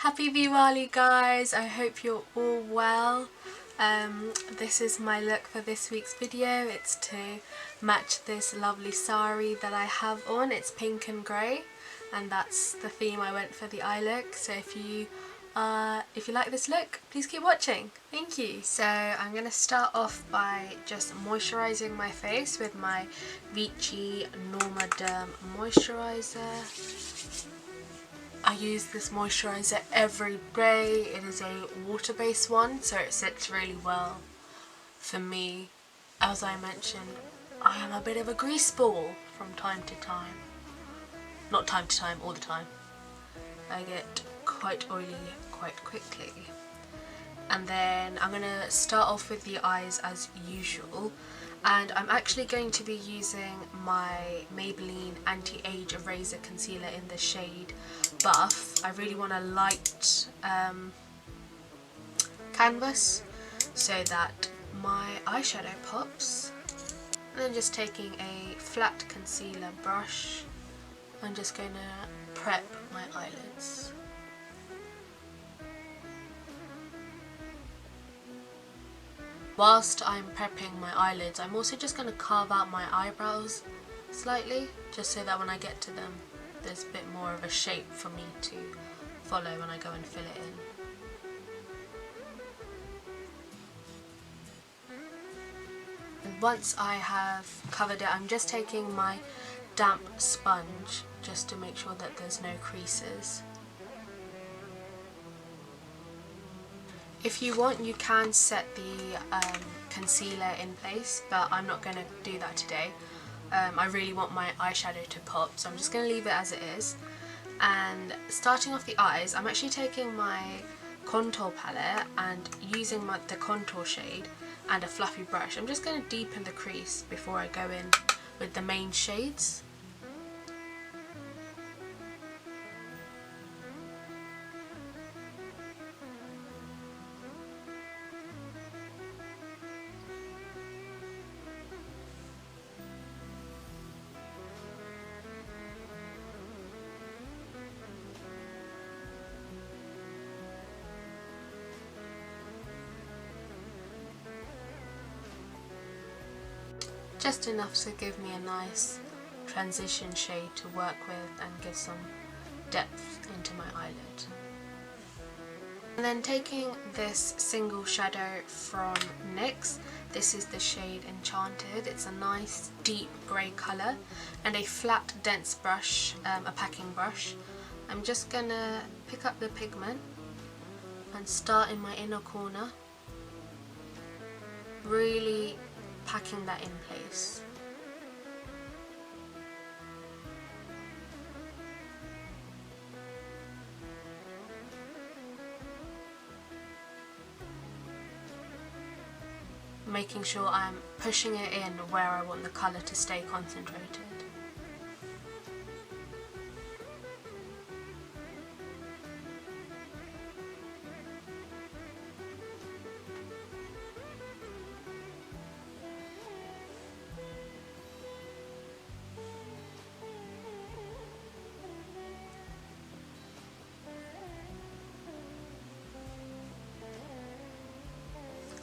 Happy Diwali guys, I hope you're all well. This is my look for this week's video. It's to match this lovely sari that I have on. It's pink and grey and that's the theme I went for the eye look. So if you like this look, please keep watching. Thank you. So I'm going to start off by just moisturising my face with my Vichy Normaderm moisturiser. I use this moisturiser every day. It is a water-based one, so it sits really well for me. As I mentioned, I am a bit of a grease ball from time to time. Not time to time, all the time. I get quite oily quite quickly. And then I'm going to start off with the eyes as usual. And I'm actually going to be using my Maybelline Anti-Age Eraser Concealer in the shade Buff. I really want a light canvas so that my eyeshadow pops. And then just taking a flat concealer brush, I'm just going to prep my eyelids. Whilst I'm prepping my eyelids, I'm also just going to carve out my eyebrows slightly, just so that when I get to them, there's a bit more of a shape for me to follow when I go and fill it in. And once I have covered it, I'm just taking my damp sponge just to make sure that there's no creases. If you want, you can set the concealer in place, but I'm not going to do that today. I really want my eyeshadow to pop, so I'm just going to leave it as it is. And starting off the eyes, I'm actually taking my contour palette and using the contour shade and a fluffy brush. I'm just going to deepen the crease before I go in with the main shades. Just enough to give me a nice transition shade to work with and give some depth into my eyelid. And then taking this single shadow from NYX, this is the shade Enchanted. It's a nice deep grey colour, and a flat dense brush, a packing brush. I'm just gonna pick up the pigment and start in my inner corner, really packing that in place. Making sure I'm pushing it in where I want the colour to stay concentrated.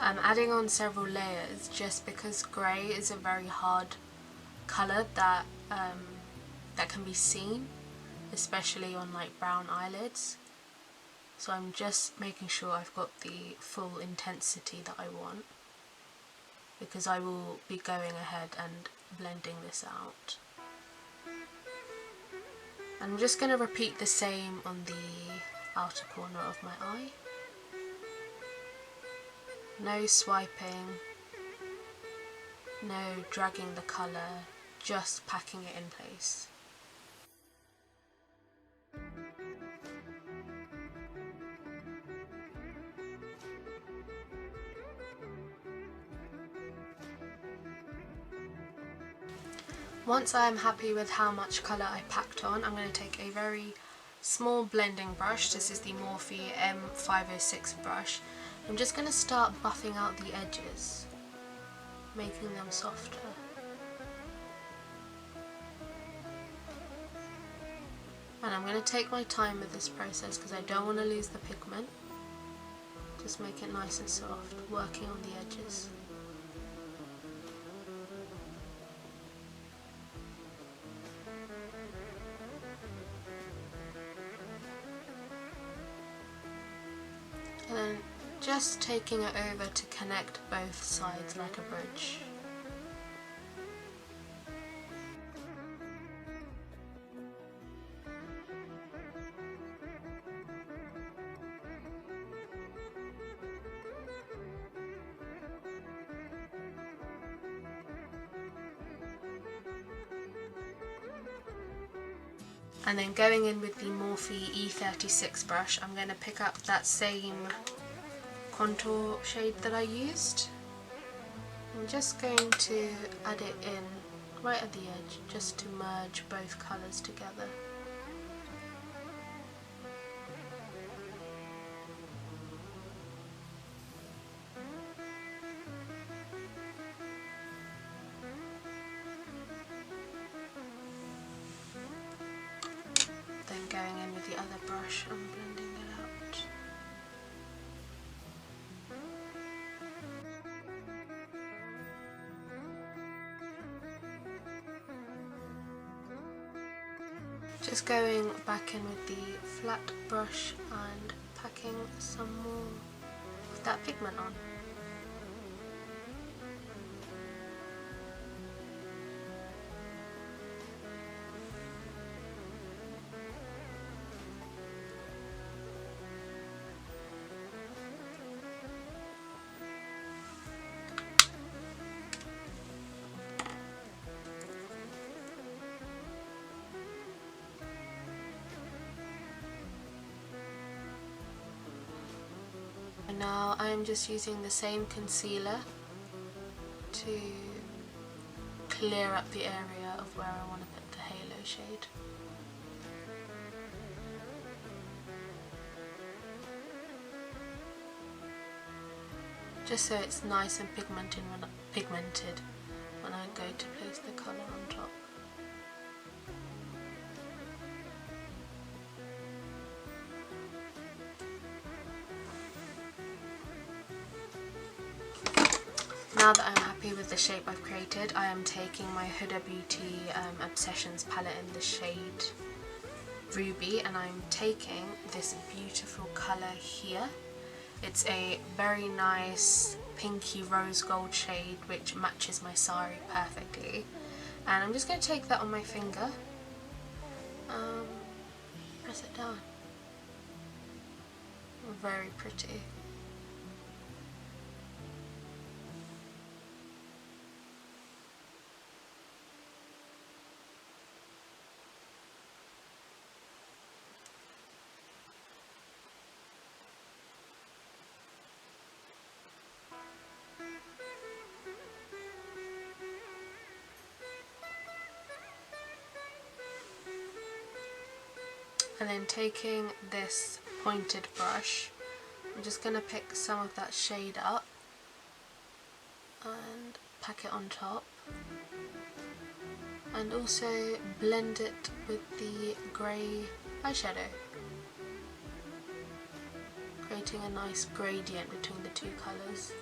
I'm adding on several layers just because grey is a very hard colour that can be seen, especially on like brown eyelids. So I'm just making sure I've got the full intensity that I want, because I will be going ahead and blending this out. I'm just going to repeat the same on the outer corner of my eye. No swiping, no dragging the colour, just packing it in place. Once I am happy with how much colour I packed on, I'm going to take a very small blending brush. This is the Morphe M506 brush. I'm just going to start buffing out the edges, making them softer. And I'm going to take my time with this process because I don't want to lose the pigment. Just make it nice and soft, working on the edges. And then just taking it over to connect both sides like a bridge. And then going in with the Morphe E36 brush, I'm going to pick up that same contour shade that I used. I'm just going to add it in right at the edge, just to merge both colours together. Then going in with the other brush and blending it out. Just going back in with the flat brush and packing some more of that pigment on. Now I'm just using the same concealer to clear up the area of where I want to put the halo shade. Just so it's nice and pigmented when I go to place the colour on top. Now that I'm happy with the shape I've created, I am taking my Huda Beauty Obsessions palette in the shade Ruby, and I'm taking this beautiful colour here. It's a very nice pinky rose gold shade which matches my sari perfectly, and I'm just going to take that on my finger, press it down. Very pretty. And then taking this pointed brush, I'm just going to pick some of that shade up and pack it on top, and also blend it with the grey eyeshadow, creating a nice gradient between the two colours.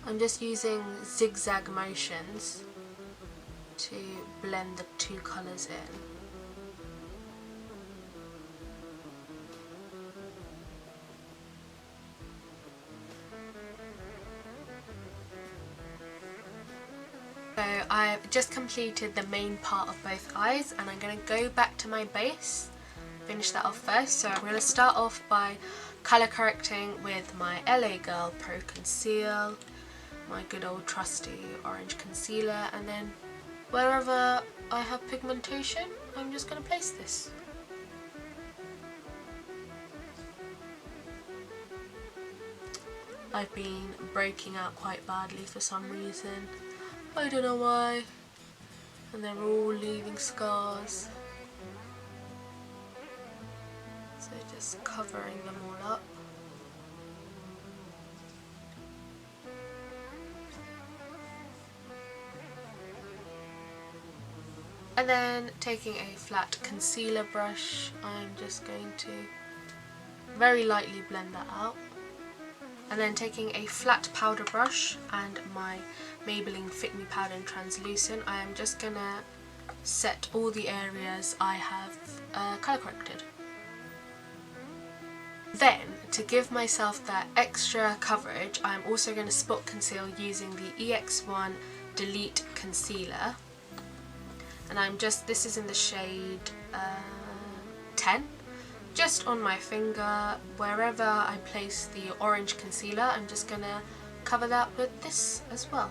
I'm just using zigzag motions to blend the two colours in. So I've just completed the main part of both eyes, and I'm going to go back to my base, finish that off first. So I'm going to start off by colour correcting with my LA Girl Pro Conceal, my good old trusty orange concealer, and then wherever I have pigmentation, I'm just going to place this. I've been breaking out quite badly for some reason. I don't know why. And they're all leaving scars. So just covering them all up. And then taking a flat concealer brush, I'm just going to very lightly blend that out. And then taking a flat powder brush and my Maybelline Fit Me powder in translucent, I am just going to set all the areas I have colour corrected. Then, to give myself that extra coverage, I'm also going to spot conceal using the EX1 Delete Concealer. And this is in the shade 10. Just on my finger, wherever I place the orange concealer, I'm just going to cover that with this as well.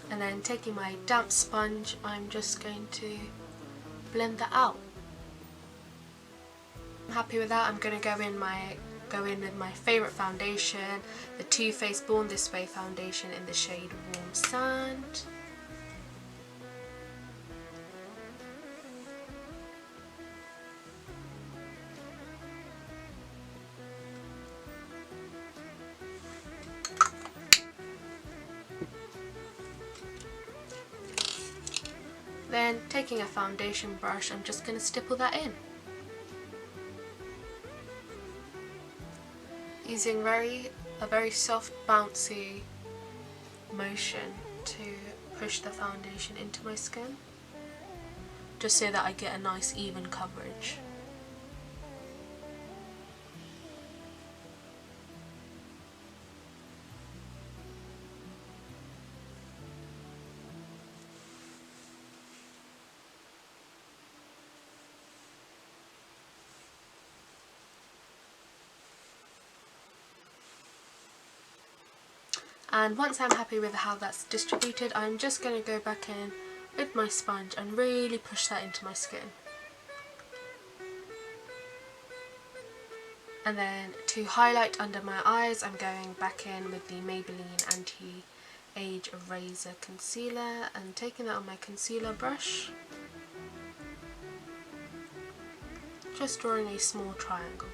And then taking my damp sponge, I'm just going to blend that out. I'm happy with that. I'm going to go in with my favourite foundation, the Too Faced Born This Way foundation in the shade Warm Sand. Then taking a foundation brush, I'm just going to stipple that in. Using a very soft bouncy motion to push the foundation into my skin, just so that I get a nice even coverage. And once I'm happy with how that's distributed, I'm just going to go back in with my sponge and really push that into my skin. And then to highlight under my eyes, I'm going back in with the Maybelline Anti-Age Eraser Concealer and taking that on my concealer brush, just drawing a small triangle.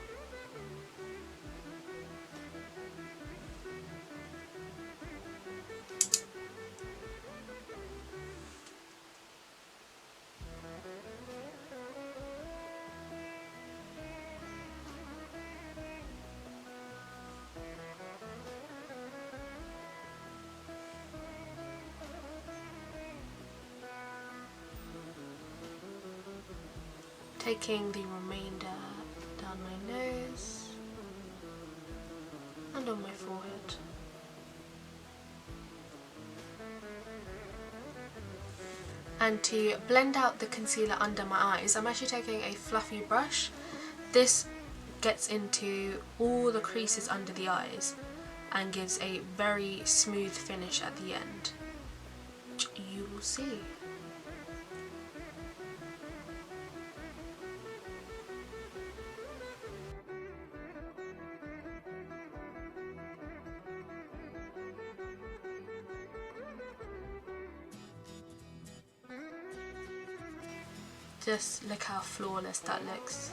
Taking the remainder down my nose and on my forehead. And to blend out the concealer under my eyes, I'm actually taking a fluffy brush. This gets into all the creases under the eyes and gives a very smooth finish at the end, which you will see. Just look how flawless that looks,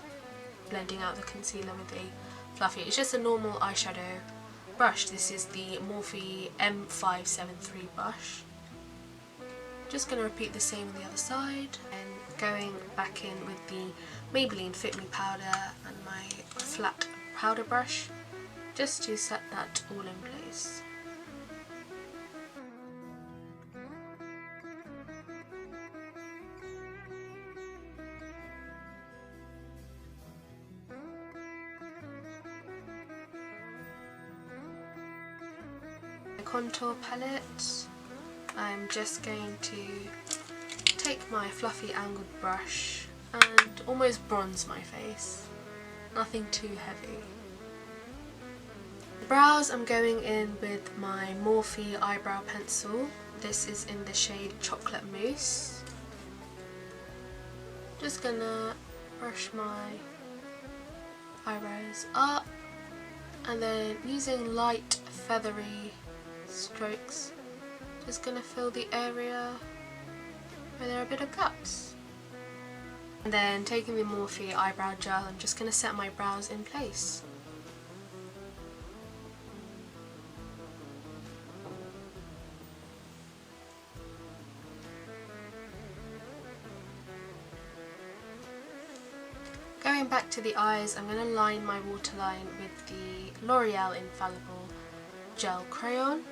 blending out the concealer with a fluffy. It's just a normal eyeshadow brush. This is the Morphe M573 brush. Just going to repeat the same on the other side and going back in with the Maybelline Fit Me powder and my flat powder brush just to set that all in place. Contour palette, I'm just going to take my fluffy angled brush and almost bronze my face, nothing too heavy. The brows, I'm going in with my Morphe eyebrow pencil. This is in the shade Chocolate Mousse. Just gonna brush my eyebrows up, and then using light feathery strokes, just gonna fill the area where there are a bit of gaps. And then taking the Morphe eyebrow gel, I'm just gonna set my brows in place. Going back to the eyes, I'm going to line my waterline with the L'Oreal Infallible Gel Crayon.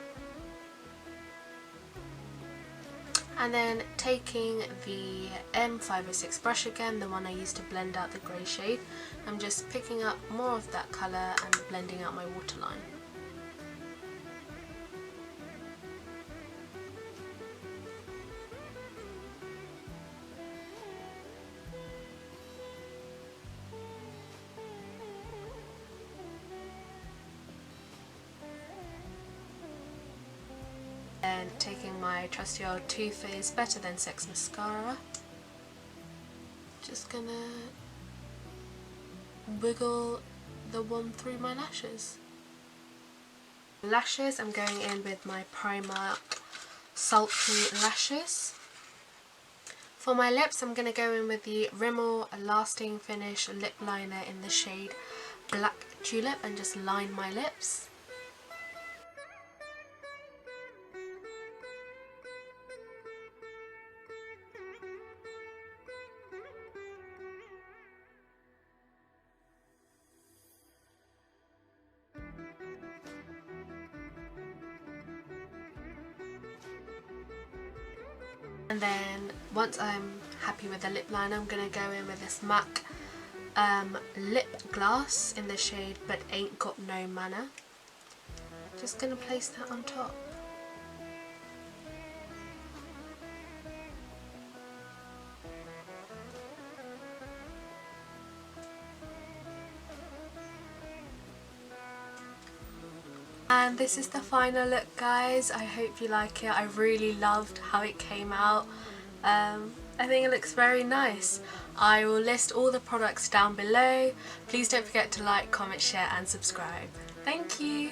And then taking the M506 brush again, the one I used to blend out the grey shade, I'm just picking up more of that colour and blending out my waterline. And taking my trusty old Too Faced Better Than Sex mascara, just gonna wiggle the one through my lashes. Lashes, I'm going in with my Primark Sultry lashes. For my lips, I'm gonna go in with the Rimmel Lasting Finish lip liner in the shade Black Tulip and just line my lips. And then once I'm happy with the lip liner, I'm going to go in with this MAC lip glass in the shade But Ain't Got No Manner. Just going to place that on top. And this is the final look, guys. I hope you like it. I really loved how it came out. I think it looks very nice. I will list all the products down below. Please don't forget to like, comment, share and subscribe. Thank you.